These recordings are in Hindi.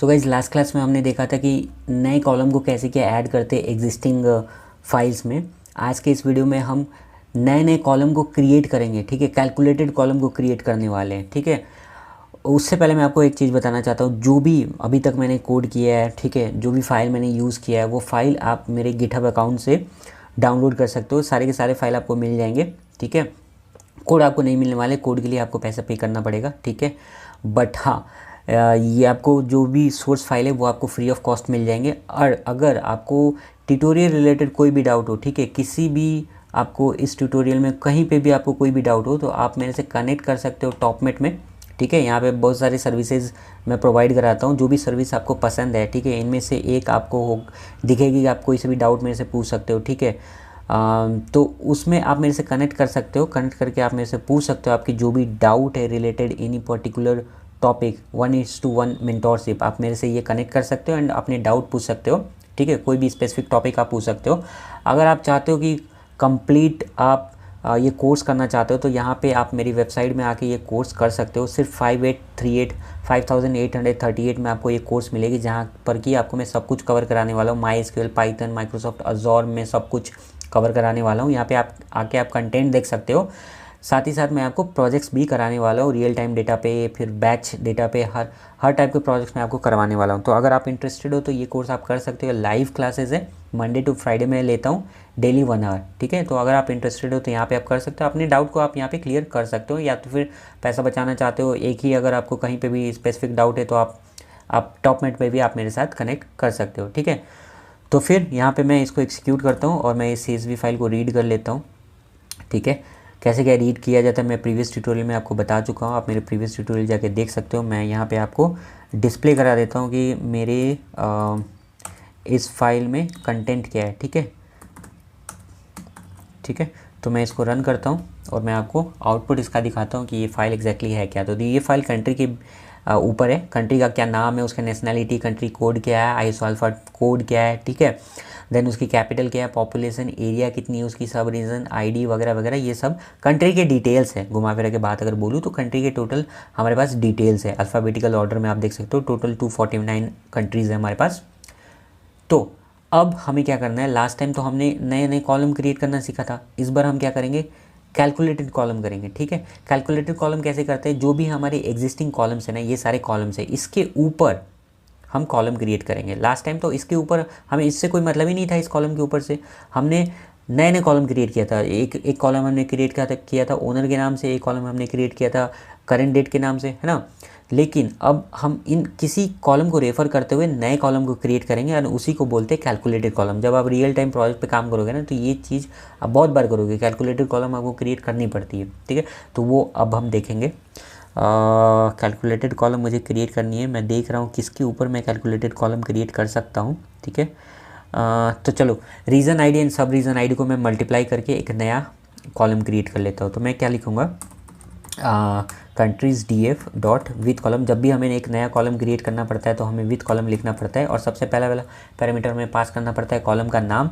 सो गाइस लास्ट क्लास में हमने देखा था कि नए कॉलम को कैसे क्या ऐड करते एग्जिस्टिंग फाइल्स में। आज के इस वीडियो में हम नए नए कॉलम को क्रिएट करेंगे, ठीक है। कैलकुलेटेड कॉलम को क्रिएट करने वाले हैं, ठीक है। उससे पहले मैं आपको एक चीज़ बताना चाहता हूँ, जो भी अभी तक मैंने कोड किया है, ठीक है, जो भी फाइल मैंने यूज़ किया है वो फाइल आप मेरे गिटहब अकाउंट से डाउनलोड कर सकते हो। सारे के सारे फाइल आपको मिल जाएंगे, ठीक है। कोड आपको नहीं मिलने वाले, कोड के लिए आपको पैसा पे करना पड़ेगा, ठीक है। बट हाँ, ये आपको जो भी सोर्स फाइल है वो आपको फ्री ऑफ कॉस्ट मिल जाएंगे। और अगर आपको ट्यूटोरियल रिलेटेड कोई भी डाउट हो, ठीक है, किसी भी आपको इस ट्यूटोरियल में कहीं पे भी आपको कोई भी डाउट हो तो आप मेरे से कनेक्ट कर सकते हो टॉपमेट में, ठीक है। यहाँ पे बहुत सारी सर्विसेज मैं प्रोवाइड कराता हूँ, जो भी सर्विस आपको पसंद है, ठीक है, इनमें से एक आपको दिखेगी कि आप कोई से भी डाउट मेरे से पूछ सकते हो, ठीक है। तो उसमें आप मेरे से कनेक्ट कर सकते हो, कनेक्ट करके आप मेरे से पूछ सकते हो आपकी जो भी डाउट है related any particular topic. 1:1 mentorship, आप मेरे से ये कनेक्ट कर सकते हो एंड अपने डाउट पूछ सकते हो, ठीक है। कोई भी स्पेसिफिक टॉपिक आप पूछ सकते हो। अगर आप चाहते हो कि कंप्लीट आप ये कोर्स करना चाहते हो तो यहाँ पे आप मेरी वेबसाइट में आके ये कोर्स कर सकते हो। सिर्फ 5838 में आपको ये कोर्स मिलेगी, जहाँ पर कि आपको मैं सब कुछ कवर कराने वाला हूँ। MySQL, पाइथन, माइक्रोसॉफ्ट अज़ोर में सब कुछ कवर कराने वाला हूँ। यहाँ पे आप आके आप कंटेंट देख सकते हो। साथ ही साथ मैं आपको प्रोजेक्ट्स भी कराने वाला हूँ, रियल टाइम डेटा पे, फिर बैच डेटा पे, हर टाइप के प्रोजेक्ट्स मैं आपको करवाने वाला हूँ। तो अगर आप इंटरेस्टेड हो तो ये कोर्स आप कर सकते हो। लाइव क्लासेस है, मंडे टू फ्राइडे में लेता हूँ, डेली 1 आवर, ठीक है। तो अगर आप इंटरेस्टेड हो तो यहाँ पे आप कर सकते हो, अपने डाउट को आप यहाँ पे क्लियर कर सकते हो। या तो फिर पैसा बचाना चाहते हो, एक ही अगर आपको कहीं पे भी स्पेसिफिक डाउट है तो आप टॉपमेट पे भी आप मेरे साथ कनेक्ट कर सकते हो, ठीक है। तो फिर यहाँ पे मैं इसको एग्जीक्यूट करता हूँ और मैं इस CSV फाइल को रीड कर लेता हूँ, ठीक है। कैसे क्या रीड किया जाता है मैं प्रीवियस ट्यूटोरियल में आपको बता चुका हूँ, आप मेरे प्रीवियस ट्यूटोरियल जाके देख सकते हो। मैं यहाँ पे आपको डिस्प्ले करा देता हूँ कि मेरे इस फाइल में कंटेंट क्या है, ठीक है, ठीक है। तो मैं इसको रन करता हूँ और मैं आपको आउटपुट इसका दिखाता हूँ कि ये फाइल एग्जैक्टली है क्या। तो ये फाइल कंट्री के ऊपर है, कंट्री का क्या नाम है, उसका नेशनैलिटी, कंट्री कोड क्या है, ISO अल्फाबेट कोड क्या है, ठीक है। देन उसकी कैपिटल क्या है, पॉपुलेशन, एरिया कितनी है उसकी, सब रीजन, ID वगैरह वगैरह, ये सब कंट्री के डिटेल्स है। घुमा फिरा के बात अगर बोलूँ तो कंट्री के टोटल हमारे पास डिटेल्स है। अल्फ़ाबेटिकल ऑर्डर में आप देख सकते हो, टोटल 249 कंट्रीज़ है हमारे पास। तो अब हमें क्या करना है, लास्ट टाइम तो हमने नए नए कॉलम क्रिएट करना सीखा था, इस बार हम क्या करेंगे, कैलकुलेटेड कॉलम करेंगे, ठीक है। कैलकुलेटेड कॉलम कैसे करते हैं, जो भी हमारे एग्जिस्टिंग कॉलम्स है ना, ये सारे कॉलम्स है, इसके ऊपर हम कॉलम क्रिएट करेंगे। लास्ट टाइम तो इसके ऊपर हमें इससे कोई मतलब ही नहीं था, इस कॉलम के ऊपर से हमने नए नए कॉलम क्रिएट किया था। एक कॉलम हमने क्रिएट किया था ओनर के नाम से, एक कॉलम हमने क्रिएट किया था करेंट डेट के नाम से, है ना। लेकिन अब हम इन किसी कॉलम को रेफ़र करते हुए नए कॉलम को क्रिएट करेंगे और उसी को बोलते हैं कैलकुलेटेड कॉलम। जब आप रियल टाइम प्रोजेक्ट पे काम करोगे ना तो ये चीज़ आप बहुत बार करोगे, कैलकुलेटेड कॉलम आपको क्रिएट करनी पड़ती है, ठीक है। तो वो अब हम देखेंगे। कैलकुलेटेड कॉलम मुझे क्रिएट करनी है, मैं देख रहा हूँ किसके ऊपर मैं कैलकुलेटेड कॉलम क्रिएट कर सकता हूँ, ठीक है। तो चलो, रीज़न ID एंड सब रीज़न ID को मैं मल्टीप्लाई करके एक नया कॉलम क्रिएट कर लेता हूँ। तो मैं क्या लिखूँगा, countries DF dot with column. जब भी हमें एक नया कॉलम क्रिएट करना पड़ता है तो हमें विथ कॉलम लिखना पड़ता है और सबसे पहला पैरामीटर में पास करना पड़ता है कॉलम का नाम।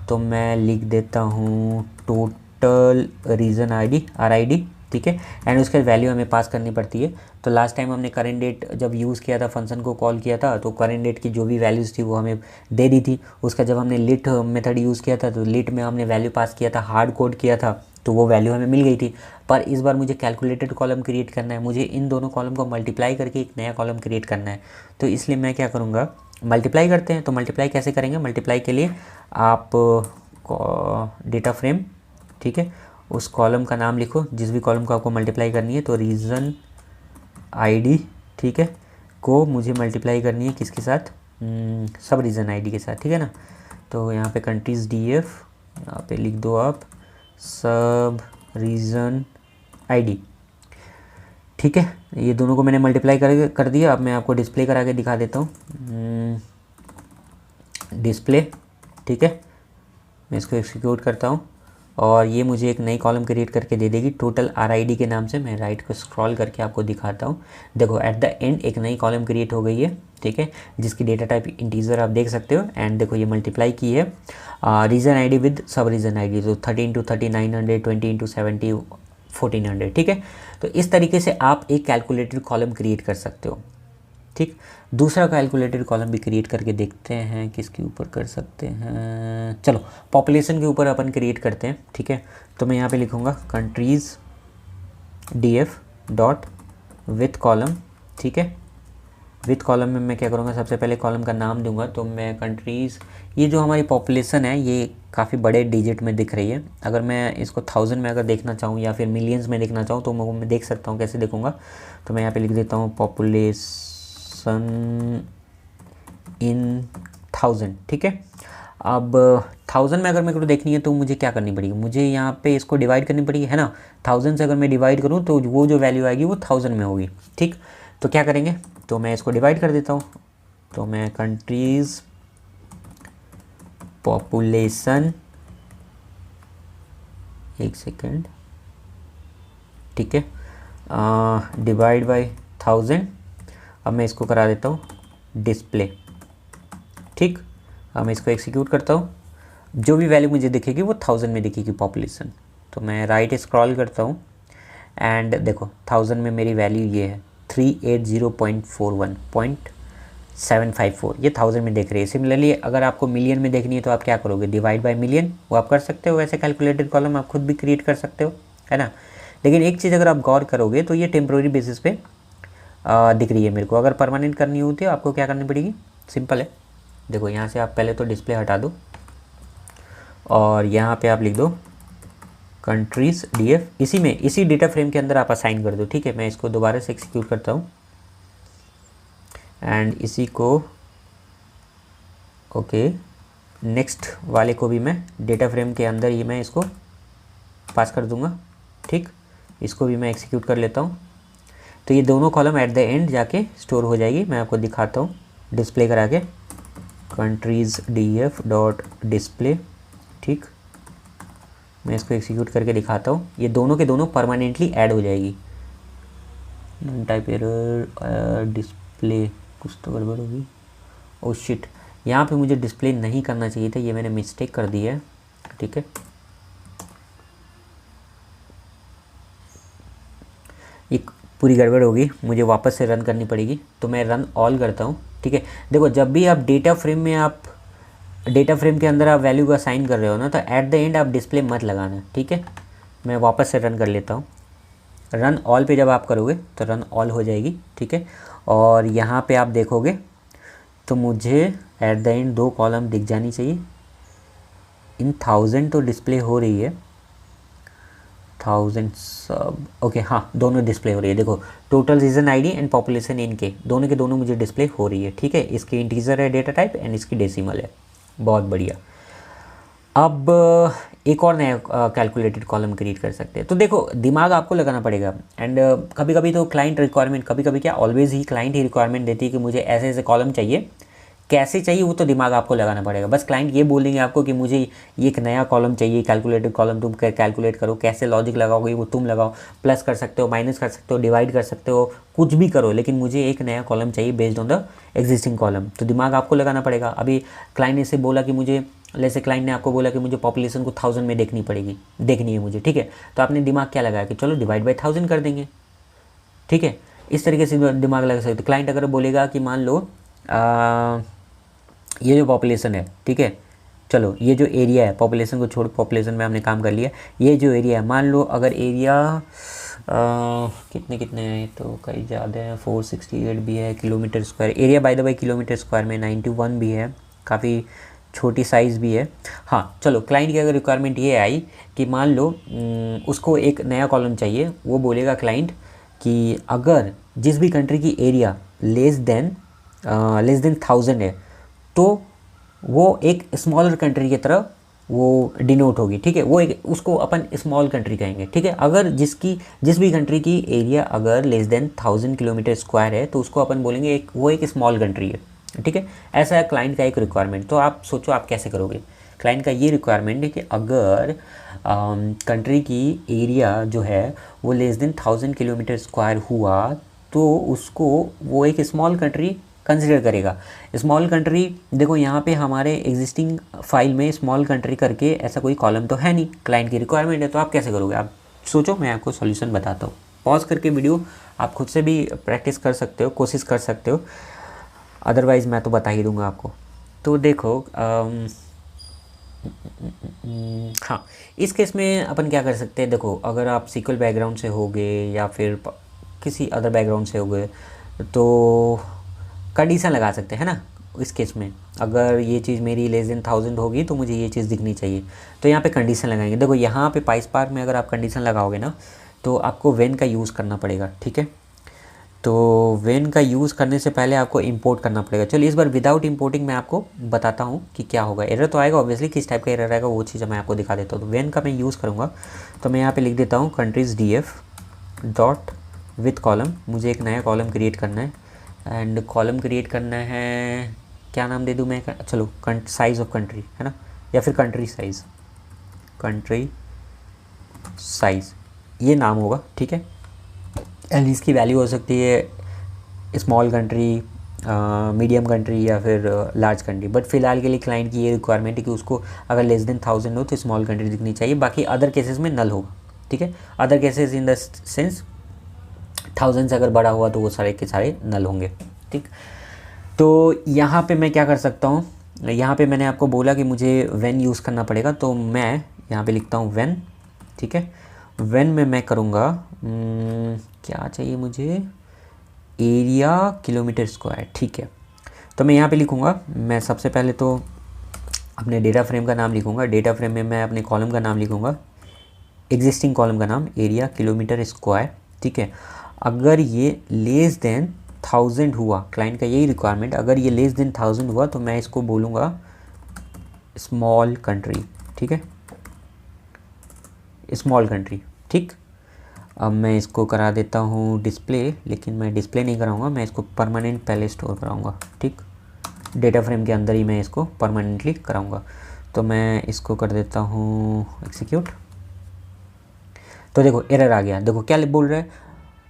तो मैं लिख देता हूँ टोटल रीज़न ID RID, ठीक है। एंड उसके वैल्यू हमें पास करनी पड़ती है। तो लास्ट टाइम हमने करेंट डेट जब यूज़ किया था, फंक्शन को कॉल किया था, तो करेंट डेट की जो भी वैल्यूज़ थी वो हमें दे दी थी। उसका जब हमने लिट मेथड यूज़ किया था तो लिट में हमने वैल्यू पास किया था, हार्ड कोड किया था, तो वो वैल्यू हमें मिल गई थी। पर इस बार मुझे कैलकुलेटेड कॉलम क्रिएट करना है, मुझे इन दोनों कॉलम को मल्टीप्लाई करके एक नया कॉलम क्रिएट करना है। तो इसलिए मैं क्या करूँगा, मल्टीप्लाई करते हैं। तो मल्टीप्लाई कैसे करेंगे, मल्टीप्लाई के लिए आप डेटा फ्रेम, ठीक है, उस कॉलम का नाम लिखो जिस भी कॉलम को आपको मल्टीप्लाई करनी है। तो रीज़न ID, ठीक है, को मुझे मल्टीप्लाई करनी है किसके साथ, सब रीज़न ID के साथ, ठीक है ना। तो यहाँ पे कंट्रीज़ DF, यहाँ पे लिख दो आप सब रीज़न ID, ठीक है। ये दोनों को मैंने मल्टीप्लाई कर दिया। अब मैं आपको डिस्प्ले करा के दिखा देता हूँ, डिस्प्ले, ठीक है। मैं इसको एक्सिक्यूट करता हूँ और ये मुझे एक नई कॉलम क्रिएट करके दे देगी टोटल RID के नाम से। मैं राइट को स्क्रॉल करके आपको दिखाता हूँ। देखो एट द एंड एक नई कॉलम क्रिएट हो गई है, ठीक है, जिसकी डेटा टाइप इंटीजर आप देख सकते हो। एंड देखो ये मल्टीप्लाई की है रीज़न ID विद सब रीज़न ID, तो 30 × 30 900, 20 × 70 1400, ठीक है। तो इस तरीके से आप एक कैलकुलेटेड कॉलम क्रिएट कर सकते हो। ठीक। दूसरा कैलकुलेटेड कॉलम भी क्रिएट करके देखते हैं किसके ऊपर कर सकते हैं। चलो पॉपुलेशन के ऊपर अपन क्रिएट करते हैं, ठीक है। तो मैं यहाँ पे लिखूँगा countries df dot with column, ठीक है। विथ कॉलम में मैं क्या करूँगा, सबसे पहले कॉलम का नाम दूंगा। तो मैं कंट्रीज़, ये जो हमारी पॉपुलेशन है ये काफ़ी बड़े डिजिट में दिख रही है। अगर मैं इसको 1000 में अगर देखना चाहूँ या फिर मिलियंस में देखना चाहूँ तो मैं देख सकता हूँ। कैसे देखूँगा, तो मैं यहाँ पे लिख देता हूँ पॉपुलेशन इन 1000, ठीक है। अब 1000 में अगर मेरे को देखनी है तो मुझे क्या करनी पड़ेगी, मुझे यहाँ पे इसको डिवाइड करनी पड़ेगी, है ना। 1000 से अगर मैं डिवाइड करूँ तो वो जो वैल्यू आएगी वो 1000 में होगी, ठीक। तो क्या करेंगे, तो मैं इसको डिवाइड कर देता हूँ। तो मैं कंट्रीज़ पॉपुलेशन, एक सेकेंड, ठीक है, डिवाइड बाय 1000। अब मैं इसको करा देता हूँ डिस्प्ले, ठीक। अब मैं इसको एग्जीक्यूट करता हूँ। जो भी वैल्यू मुझे दिखेगी वो 1000 में दिखेगी पॉपुलेशन। तो मैं राइट स्क्रॉल करता हूँ एंड देखो 1000 में मेरी वैल्यू ये है 380.41.754, ये 1000 में देख रही है। सिमिलरली अगर आपको मिलियन में देखनी है तो आप क्या करोगे, डिवाइड बाय मिलियन, वो आप कर सकते हो। वैसे कैलकुलेटेड कॉलम आप खुद भी क्रिएट कर सकते हो, है ना। लेकिन एक चीज़ अगर आप गौर करोगे तो ये टेम्प्रोरी बेसिस पे दिख रही है मेरे को। अगर परमानेंट करनी होती है आपको क्या करनी पड़ेगी, सिंपल है। देखो यहाँ से आप पहले तो डिस्प्ले हटा दो और यहाँ पे आप लिख दो कंट्रीज़ df, इसी में इसी डेटा फ्रेम के अंदर आप असाइन कर दो, ठीक है। मैं इसको दोबारा से एक्सिक्यूट करता हूँ एंड इसी को ओके, नेक्स्ट वाले को भी मैं डेटा फ्रेम के अंदर ही मैं इसको पास कर दूंगा, ठीक। इसको भी मैं एक्सिक्यूट कर लेता हूँ। तो ये दोनों कॉलम एट द एंड जाके स्टोर हो जाएगी। मैं आपको दिखाता हूँ डिस्प्ले करा के, कंट्रीज़ df डॉट डिस्प्ले, ठीक। मैं इसको एक्सिक्यूट करके दिखाता हूँ। ये दोनों के दोनों परमानेंटली ऐड हो जाएगी। नन टाइप एरर डिस्प्ले, कुछ तो गड़बड़ होगी। ओह शिट, यहाँ पे मुझे डिस्प्ले नहीं करना चाहिए था, ये मैंने मिस्टेक कर दी है, ठीक है। ये पूरी गड़बड़ होगी, मुझे वापस से रन करनी पड़ेगी। तो मैं रन ऑल करता हूँ, ठीक है। देखो जब भी आप डेटा फ्रेम में डेटा फ्रेम के अंदर आप वैल्यू का असाइन कर रहे हो ना, तो एट द एंड आप डिस्प्ले मत लगाना, ठीक है। मैं वापस से रन कर लेता हूँ। रन ऑल पे जब आप करोगे तो रन ऑल हो जाएगी, ठीक है। और यहाँ पे आप देखोगे तो मुझे एट द एंड 2 कॉलम दिख जानी चाहिए। इन 1000 तो डिस्प्ले हो रही है, 1000 सब ओके, हाँ दोनों डिस्प्ले हो रही है। देखो total region ID and population इनके दोनों के दोनों मुझे डिस्प्ले हो रही है, ठीक है। इसकी इंटीजर है डेटा टाइप एंड इसकी डेसिमल है, बहुत बढ़िया। अब एक और नया कैलकुलेटेड कॉलम क्रिएट कर सकते हैं। तो देखो दिमाग आपको लगाना पड़ेगा एंड कभी कभी तो क्लाइंट रिक्वायरमेंट, कभी कभी क्या ऑलवेज ही क्लाइंट ही रिक्वायरमेंट देती है कि मुझे ऐसे ऐसे कॉलम चाहिए। कैसे चाहिए वो तो दिमाग आपको लगाना पड़ेगा। बस क्लाइंट ये बोलेंगे आपको कि मुझे ये एक नया कॉलम चाहिए, कैलकुलेटेड कॉलम, तुम कैलकुलेट करो। कैसे लॉजिक लगाओगे वो तुम लगाओ, प्लस कर सकते हो, माइनस कर सकते हो, डिवाइड कर सकते हो, कुछ भी करो, लेकिन मुझे एक नया कॉलम चाहिए based on the existing column. तो दिमाग आपको लगाना पड़ेगा। अभी क्लाइंट ने से बोला कि मुझे, जैसे क्लाइंट ने आपको बोला कि मुझे पॉपुलेशन को 1000 में देखनी है मुझे, ठीक है। तो आपने दिमाग क्या लगाया कि चलो डिवाइड बाय 1000 कर देंगे, ठीक है। इस तरीके से दिमाग लगा सकते हो। क्लाइंट अगर बोलेगा कि मान लो ये जो पॉपुलेशन है, ठीक है, चलो ये जो एरिया है, पॉपुलेशन को छोड़, पॉपुलेशन में हमने काम कर लिया। ये जो एरिया है, मान लो अगर एरिया कितने हैं, तो कई ज़्यादा है, 468 भी है kilometre square. Area by the by kilometre square में 91 भी है, काफ़ी छोटी साइज़ भी है। हाँ चलो, क्लाइंट की अगर रिक्वायरमेंट ये आई कि मान लो उसको एक नया कॉलम चाहिए, वो बोलेगा क्लाइंट कि अगर जिस भी कंट्री की एरिया लेस देन 1000 है तो वो एक स्मॉलर कंट्री की तरह वो डिनोट होगी, ठीक है। वो एक, उसको अपन स्मॉल कंट्री कहेंगे, ठीक है। अगर जिस भी कंट्री की एरिया अगर लेस देन 1000 किलोमीटर स्क्वायर है तो उसको अपन बोलेंगे वो एक स्मॉल कंट्री है, ठीक है। ऐसा है क्लाइंट का एक रिक्वायरमेंट। तो आप सोचो आप कैसे करोगे। क्लाइंट का ये रिक्वायरमेंट है कि अगर कंट्री की एरिया जो है वो लेस देन 1000 किलोमीटर स्क्वायर हुआ तो उसको वो एक स्मॉल कंट्री कंसिडर करेगा। स्मॉल कंट्री, देखो यहाँ पे हमारे एग्जिस्टिंग फाइल में स्मॉल कंट्री करके ऐसा कोई कॉलम तो है नहीं, क्लाइंट की रिक्वायरमेंट है। तो आप कैसे करोगे, आप सोचो, मैं आपको सॉल्यूशन बताता हूँ। पॉज करके वीडियो आप खुद से भी प्रैक्टिस कर सकते हो, कोशिश कर सकते हो, अदरवाइज़ मैं तो बता ही दूंगा आपको। तो देखो हाँ, इस केस में अपन क्या कर सकते हैं, देखो अगर आप सीक्वल बैकग्राउंड से होगे या फिर किसी अदर बैकग्राउंड से होगे तो कंडीशन लगा सकते हैं ना। इस केस में अगर ये चीज़ मेरी लेस देन 1000 होगी तो मुझे ये चीज़ दिखनी चाहिए, तो यहाँ पे कंडीशन लगाएंगे। देखो यहाँ पे पाइस्पार्क में अगर आप कंडीशन लगाओगे ना तो आपको व्हेन का यूज़ करना पड़ेगा, ठीक है। तो व्हेन का यूज़ करने से पहले आपको इंपोर्ट करना पड़ेगा। चलिए इस बार विदाउट इंपोर्टिंग मैं आपको बताता हूँ कि क्या होगा। एरर तो आएगा ऑब्वियसली, किस टाइप का एरर आएगा वो चीज़ मैं आपको दिखा देता हूँ। तो व्हेन का मैं यूज़ करूँगा तो मैं यहाँ पे लिख देता हूँ countries df dot with column. मुझे एक नया कॉलम क्रिएट करना है एंड कॉलम क्रिएट करना है, क्या नाम दे दूँ मैं, चलो साइज़ ऑफ कंट्री है ना, या फिर कंट्री साइज़ ये नाम होगा, ठीक है। एंड इसकी वैल्यू हो सकती है स्मॉल कंट्री, मीडियम कंट्री या फिर लार्ज कंट्री। बट फिलहाल के लिए क्लाइंट की ये रिक्वायरमेंट है कि उसको अगर लेस देन 1000 हो तो स्मॉल कंट्री दिखनी चाहिए, बाकी अदर केसेस में नल होगा, ठीक है। Other cases in the sense 1000 से अगर बड़ा हुआ तो वो सारे के सारे नल होंगे, ठीक। तो यहाँ पे मैं क्या कर सकता हूँ, यहाँ पे मैंने आपको बोला कि मुझे व्हेन यूज़ करना पड़ेगा, तो मैं यहाँ पे लिखता हूँ व्हेन, ठीक है। व्हेन में मैं करूँगा क्या चाहिए मुझे, एरिया किलोमीटर स्क्वायर, ठीक है। तो मैं यहाँ पे लिखूँगा, मैं सबसे पहले तो अपने डेटा फ्रेम का नाम लिखूँगा। डेटा फ्रेम में मैं अपने कॉलम का नाम लिखूँगा, एग्जिस्टिंग कॉलम का नाम एरिया किलोमीटर स्क्वायर, ठीक है। अगर ये लेस देन 1000 हुआ, क्लाइंट का यही रिक्वायरमेंट, अगर ये लेस देन 1000 हुआ तो मैं इसको बोलूँगा स्मॉल कंट्री, ठीक है, स्मॉल कंट्री, ठीक। अब मैं इसको करा देता हूँ डिस्प्ले, लेकिन मैं डिस्प्ले नहीं कराऊंगा, मैं इसको परमानेंट पहले स्टोर कराऊंगा, ठीक। डेटा फ्रेम के अंदर ही मैं इसको परमानेंटली कराऊंगा। तो मैं इसको कर देता हूँ एग्जीक्यूट। तो देखो एरर आ गया, देखो क्या बोल रहा है,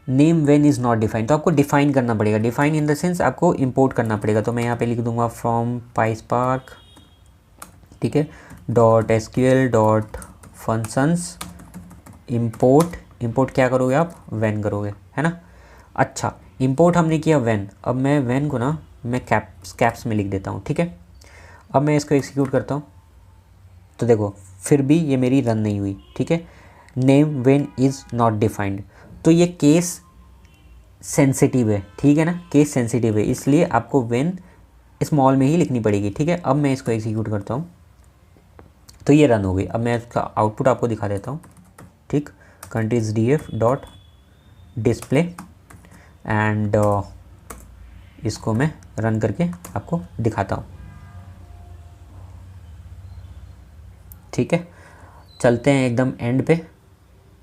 name when is not defined. तो आपको डिफाइन करना पड़ेगा, डिफाइन इन द सेंस आपको इंपोर्ट करना पड़ेगा। तो मैं यहाँ पे लिख दूंगा फ्रॉम पाइस्पार्क, ठीक है, dot SQL dot functions import. Import क्या करोगे आप, व्हेन करोगे, है ना। अच्छा, इंपोर्ट हमने किया व्हेन, अब मैं व्हेन को ना मैं कैप्स में लिख देता हूँ, ठीक है। अब मैं इसको एग्जीक्यूट करता हूँ तो देखो फिर भी ये मेरी रन नहीं हुई, ठीक है। Name when is not defined, तो ये केस सेंसिटिव है, ठीक है ना, केस सेंसिटिव है, इसलिए आपको व्हेन स्मॉल में ही लिखनी पड़ेगी, ठीक है। अब मैं इसको एग्जीक्यूट करता हूँ तो ये रन हो गई। अब मैं इसका आउटपुट आपको दिखा देता हूँ, ठीक। Countries df dot display and इसको मैं रन करके आपको दिखाता हूँ, ठीक है। चलते हैं एकदम एंड पे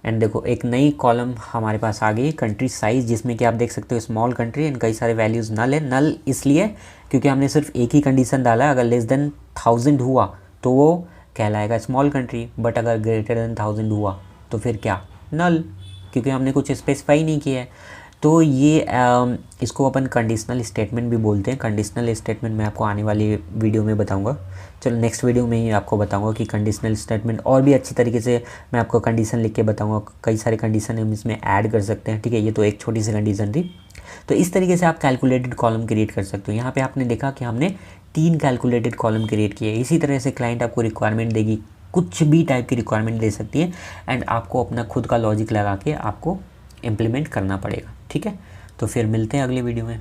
एंड देखो एक नई कॉलम हमारे पास आ गई, कंट्री साइज़, जिसमें कि आप देख सकते हो स्मॉल कंट्री एंड कई सारे वैल्यूज़ नल है। नल इसलिए क्योंकि हमने सिर्फ एक ही कंडीशन डाला है, अगर लेस देन 1000 हुआ तो वो कहलाएगा स्मॉल कंट्री, बट अगर ग्रेटर देन 1000 हुआ तो फिर क्या, नल, क्योंकि हमने कुछ स्पेसिफाई नहीं किया है। तो ये इसको अपन कंडीशनल स्टेटमेंट भी बोलते हैं। कंडीशनल स्टेटमेंट मैं आपको आने वाली वीडियो में बताऊंगा। चलो नेक्स्ट वीडियो में ही आपको बताऊंगा कि कंडीशनल स्टेटमेंट और भी अच्छी तरीके से मैं आपको कंडीशन लिख के बताऊंगा। कई सारे कंडीशन हम इसमें ऐड कर सकते हैं, ठीक है। ये तो एक छोटी सी कंडीशन थी। तो इस तरीके से आप कैलकुलेटेड कॉलम क्रिएट कर सकते हो। यहाँ पे आपने देखा कि हमने 3 कैलकुलेटेड कॉलम क्रिएट किए। इसी तरह से क्लाइंट आपको रिक्वायरमेंट देगी, कुछ भी टाइप की रिक्वायरमेंट दे सकती है एंड आपको अपना खुद का लॉजिक लगा के आपको इम्प्लीमेंट करना पड़ेगा, ठीक है। तो फिर मिलते हैं अगले वीडियो में।